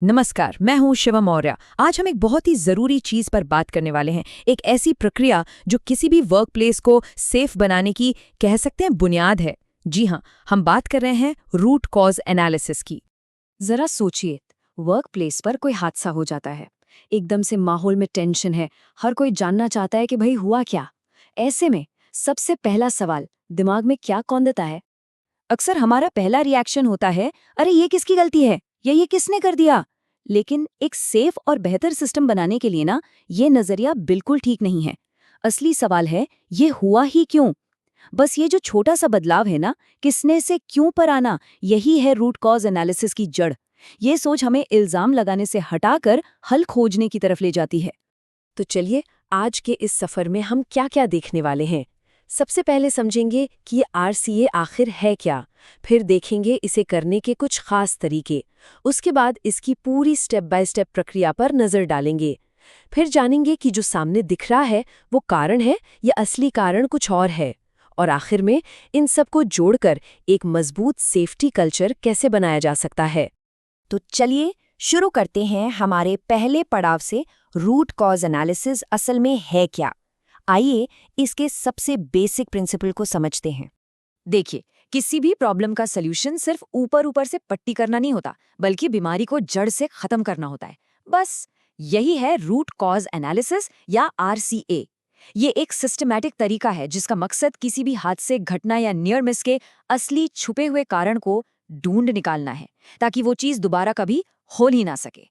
नमस्कार, मैं हूं शिवा मौर्य। आज हम एक बहुत ही जरूरी चीज पर बात करने वाले हैं। एक ऐसी प्रक्रिया जो किसी भी वर्क प्लेस को सेफ बनाने की कह सकते हैं बुनियाद है। जी हां, हम बात कर रहे हैं रूट कॉज एनालिसिस की। जरा सोचिए, वर्क प्लेस पर कोई हादसा हो जाता है। एकदम से माहौल में टेंशन है, हर कोई जानना चाहता है कि भाई हुआ क्या। ऐसे में सबसे पहला सवाल दिमाग में क्या कौन देता है? अक्सर हमारा पहला रिएक्शन होता है, अरे ये किसकी गलती है या ये किसने कर दिया। लेकिन एक सेफ और बेहतर सिस्टम बनाने के लिए ना, ये नजरिया बिल्कुल ठीक नहीं है। असली सवाल है, ये हुआ ही क्यों? बस ये जो छोटा सा बदलाव है ना, किसने से क्यों पर आना, यही है रूट कॉज एनालिसिस की जड़। ये सोच हमें इल्जाम लगाने से हटाकर हल खोजने की तरफ ले जाती है। तो चलिए, आज के इस सफर में हम क्या क्या देखने वाले हैं। सबसे पहले समझेंगे कि ये आरसीए आखिर है क्या। फिर देखेंगे इसे करने के कुछ खास तरीके। उसके बाद इसकी पूरी स्टेप बाय स्टेप प्रक्रिया पर नजर डालेंगे। फिर जानेंगे कि जो सामने दिख रहा है वो कारण है या असली कारण कुछ और है। और आखिर में इन सबको जोड़कर एक मजबूत सेफ्टी कल्चर कैसे बनाया जा सकता है। तो चलिए शुरू करते हैं हमारे पहले पड़ाव से। रूट कॉज एनालिसिस असल में है क्या? आइए इसके सबसे बेसिक प्रिंसिपल को समझते हैं। देखिए, किसी भी प्रॉब्लम का सल्यूशन सिर्फ ऊपर ऊपर से पट्टी करना नहीं होता, बल्कि बीमारी को जड़ से खत्म करना होता है। बस यही है रूट कॉज एनालिसिस या आरसीए। ये एक सिस्टमैटिक तरीका है जिसका मकसद किसी भी हादसे, घटना या नियर मिस के असली छुपे हुए कारण को ढूंढ निकालना है, ताकि वो चीज दोबारा कभी हो ही ना सके।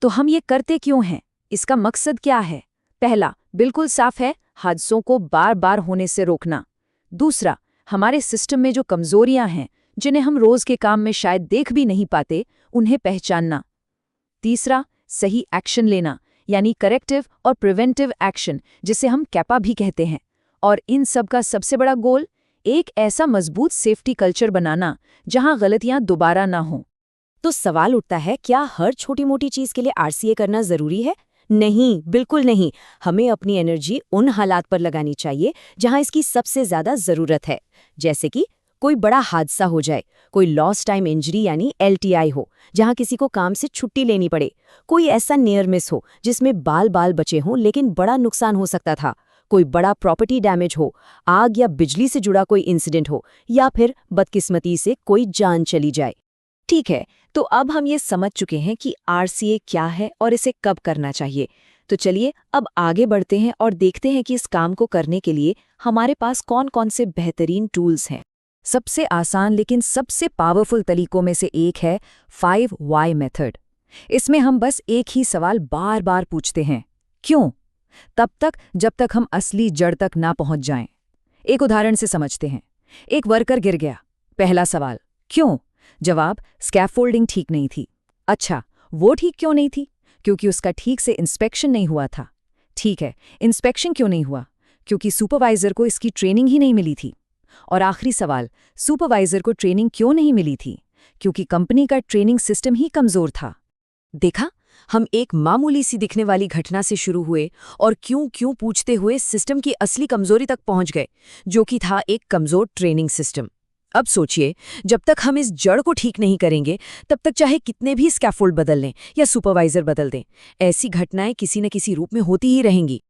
तो हम ये करते क्यों हैं? इसका मकसद क्या है? पहला, बिल्कुल साफ है, हादसों को बार बार होने से रोकना। दूसरा, हमारे सिस्टम में जो कमजोरियां हैं, जिन्हें हम रोज के काम में शायद देख भी नहीं पाते, उन्हें पहचानना। तीसरा, सही एक्शन लेना, यानी करेक्टिव और प्रिवेंटिव एक्शन, जिसे हम कैपा भी कहते हैं। और इन सब का सबसे बड़ा गोल, एक ऐसा मजबूत सेफ्टी कल्चर बनाना जहां गलतियां दोबारा ना हों। तो सवाल उठता है, क्या हर छोटी मोटी चीज के लिए आरसीए करना जरूरी है? नहीं, बिल्कुल नहीं। हमें अपनी एनर्जी उन हालात पर लगानी चाहिए जहां इसकी सबसे ज्यादा जरूरत है। जैसे कि कोई बड़ा हादसा हो जाए, कोई लॉस्ट टाइम इंजरी यानी एलटीआई हो, जहां किसी को काम से छुट्टी लेनी पड़े, कोई ऐसा नियर मिस हो जिसमें बाल बाल बचे हों लेकिन बड़ा नुकसान हो सकता था, कोई बड़ा प्रॉपर्टी डैमेज हो, आग या बिजली से जुड़ा कोई इंसिडेंट हो, या फिर बदकिस्मती से कोई जान चली जाए। ठीक है, तो अब हम ये समझ चुके हैं कि आरसीए क्या है और इसे कब करना चाहिए। तो चलिए अब आगे बढ़ते हैं और देखते हैं कि इस काम को करने के लिए हमारे पास कौन कौन से बेहतरीन टूल्स हैं। सबसे आसान लेकिन सबसे पावरफुल तरीकों में से एक है 5 वाई मेथड। इसमें हम बस एक ही सवाल बार बार पूछते हैं, क्यों? तब तक जब तक हम असली जड़ तक ना पहुंच जाएं। एक उदाहरण से समझते हैं। एक वर्कर गिर गया। पहला सवाल, क्यों? जवाब, स्कैफोल्डिंग ठीक नहीं थी। अच्छा, वो ठीक क्यों नहीं थी? क्योंकि उसका ठीक से इंस्पेक्शन नहीं हुआ था। ठीक है, इंस्पेक्शन क्यों नहीं हुआ? क्योंकि सुपरवाइजर को इसकी ट्रेनिंग ही नहीं मिली थी। और आखिरी सवाल, सुपरवाइजर को ट्रेनिंग क्यों नहीं मिली थी? क्योंकि कंपनी का ट्रेनिंग सिस्टम ही कमजोर था। देखा, हम एक मामूली सी दिखने वाली घटना से शुरू हुए और क्यों क्यों पूछते हुए सिस्टम की असली कमजोरी तक पहुंच गए, जो कि था एक कमजोर ट्रेनिंग सिस्टम। अब सोचिए, जब तक हम इस जड़ को ठीक नहीं करेंगे, तब तक चाहे कितने भी स्कैफोल्ड बदल लें या सुपरवाइजर बदल दें, ऐसी घटनाएं किसी न किसी रूप में होती ही रहेंगी।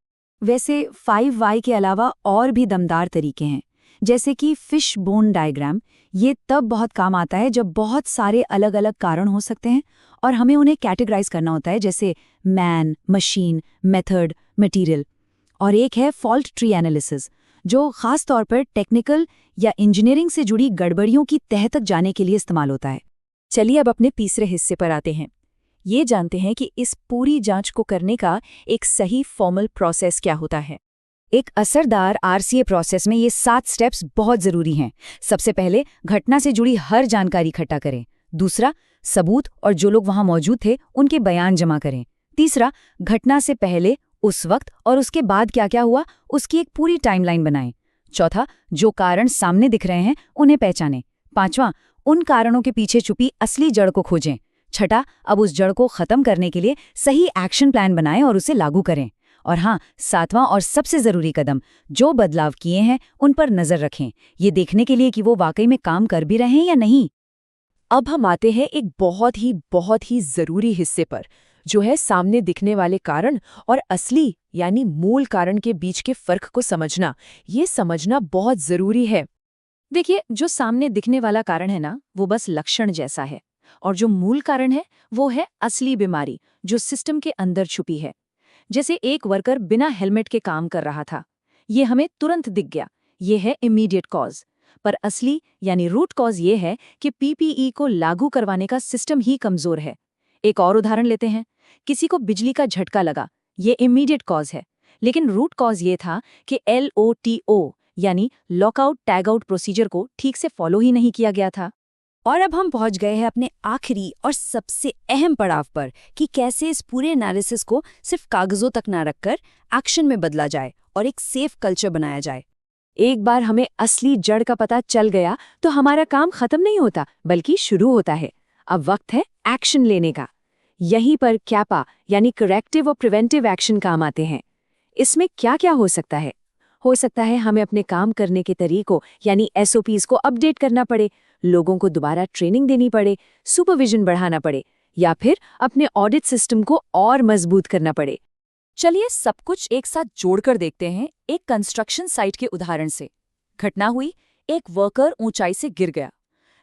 वैसे 5 वाई के अलावा और भी दमदार तरीके हैं, जैसे कि फिश बोन डायग्राम। ये तब बहुत काम आता है जब बहुत सारे अलग अलग कारण हो सकते हैं और हमें उन्हें कैटेगराइज करना होता है, जैसे मैन, मशीन, मेथड, मटेरियल। और एक है फॉल्ट ट्री एनालिसिस, जो खास तौर पर टेक्निकल या इंजीनियरिंग से जुड़ी गड़बड़ियों की तह तक जाने के लिए इस्तेमाल होता है। चलिए अब अपने तीसरे हिस्से पर आते हैं। ये जानते हैं कि इस पूरी जांच को करने का एक सही फॉर्मल प्रोसेस क्या होता है। एक असरदार आरसीए प्रोसेस में ये 7 स्टेप्स बहुत जरूरी हैं। सबसे पहले घटना से जुड़ी हर जानकारी इकट्ठा करें। दूसरा, सबूत और जो लोग वहां मौजूद थे उनके बयान जमा करें। तीसरा, घटना से पहले, उस वक्त और उसके बाद क्या क्या हुआ उसकी एक पूरी टाइमलाइन बनाएं। चौथा, जो कारण सामने दिख रहे हैं उन्हें पहचानें। पांचवां, उन कारणों के पीछे छुपी असली जड़ को खोजें। छठा, अब उस जड़ को खत्म करने के लिए सही एक्शन प्लान बनाएं और उसे लागू करें। और हाँ, सातवां और सबसे जरूरी कदम, जो बदलाव किए हैं उन पर नजर रखें, ये देखने के लिए कि वो वाकई में काम कर भी रहे हैं या नहीं। अब हम आते हैं एक बहुत ही ज़रूरी हिस्से पर, जो है सामने दिखने वाले कारण और असली यानी मूल कारण के बीच के फ़र्क को समझना। ये समझना बहुत ज़रूरी है। देखिए, जो सामने दिखने वाला कारण है ना, वो बस लक्षण जैसा है, और जो मूल कारण है वो है असली बीमारी जो सिस्टम के अंदर छुपी है। जैसे एक वर्कर बिना हेलमेट के काम कर रहा था, ये हमें तुरंत दिख गया, ये है इमीडिएट कॉज। पर असली यानी रूट कॉज ये है कि पीपीई को लागू करवाने का सिस्टम ही कमजोर है। एक और उदाहरण लेते हैं, किसी को बिजली का झटका लगा, ये इमीडिएट कॉज है, लेकिन रूट कॉज ये था कि LOTO यानी लॉकआउट टैगआउट प्रोसीजर को ठीक से फॉलो ही नहीं किया गया था। और अब हम पहुंच गए हैं अपने आखिरी और सबसे अहम पड़ाव पर कि कैसे इस पूरे एनालिसिस को सिर्फ कागजों तक ना रखकर एक्शन में बदला जाए और एक सेफ कल्चर बनाया जाए। एक बार हमें असली जड़ का पता चल गया तो हमारा काम खत्म नहीं होता, बल्कि शुरू होता है। अब वक्त है एक्शन लेने का। यहीं पर कैपा यानी करेक्टिव और प्रिवेंटिव एक्शन काम आते हैं। इसमें क्या क्या हो सकता है? हो सकता है हमें अपने काम करने के तरीकों यानी SOPs को अपडेट करना पड़े, लोगों को दोबारा ट्रेनिंग देनी पड़े, सुपरविजन बढ़ाना पड़े, या फिर अपने ऑडिट सिस्टम को और मजबूत करना पड़े। चलिए सब कुछ एक साथ जोड़कर देखते हैं एक कंस्ट्रक्शन साइट के उदाहरण से। घटना हुई, एक वर्कर ऊंचाई से गिर गया।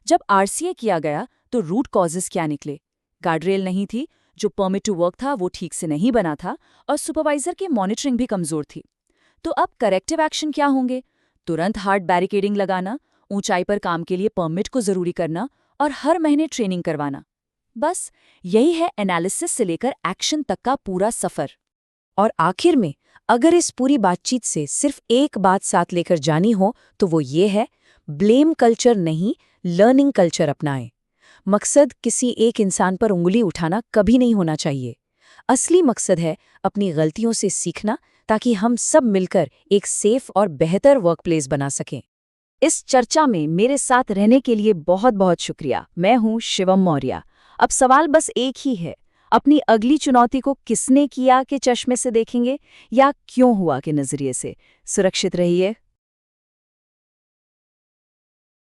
जब RCA किया गया तो रूट कॉजेस क्या निकले? गार्डरेल नहीं थी, जो परमिट टू वर्क था वो ठीक से नहीं बना था, और सुपरवाइजर की मॉनिटरिंग भी कमजोर थी। तो अब करेक्टिव एक्शन क्या होंगे? तुरंत हार्ड बैरिकेडिंग लगाना, ऊंचाई पर काम के लिए परमिट को जरूरी करना और हर महीने ट्रेनिंग करवाना। बस यही है एनालिसिस से लेकर एक्शन तक का पूरा सफर। और आखिर में अगर इस पूरी बातचीत से सिर्फ एक बात साथ लेकर जानी हो तो वो ये है, ब्लेम कल्चर नहीं, लर्निंग कल्चर अपनाएं। मकसद किसी एक इंसान पर उंगली उठाना कभी नहीं होना चाहिए। असली मकसद है अपनी गलतियों से सीखना, ताकि हम सब मिलकर एक सेफ और बेहतर वर्कप्लेस बना सकें। इस चर्चा में मेरे साथ रहने के लिए बहुत बहुत शुक्रिया। मैं हूँ शिवम मौर्य। अब सवाल बस एक ही है, अपनी अगली चुनौती को किसने किया के चश्मे से देखेंगे या क्यों हुआ के नजरिए से? सुरक्षित रहिए।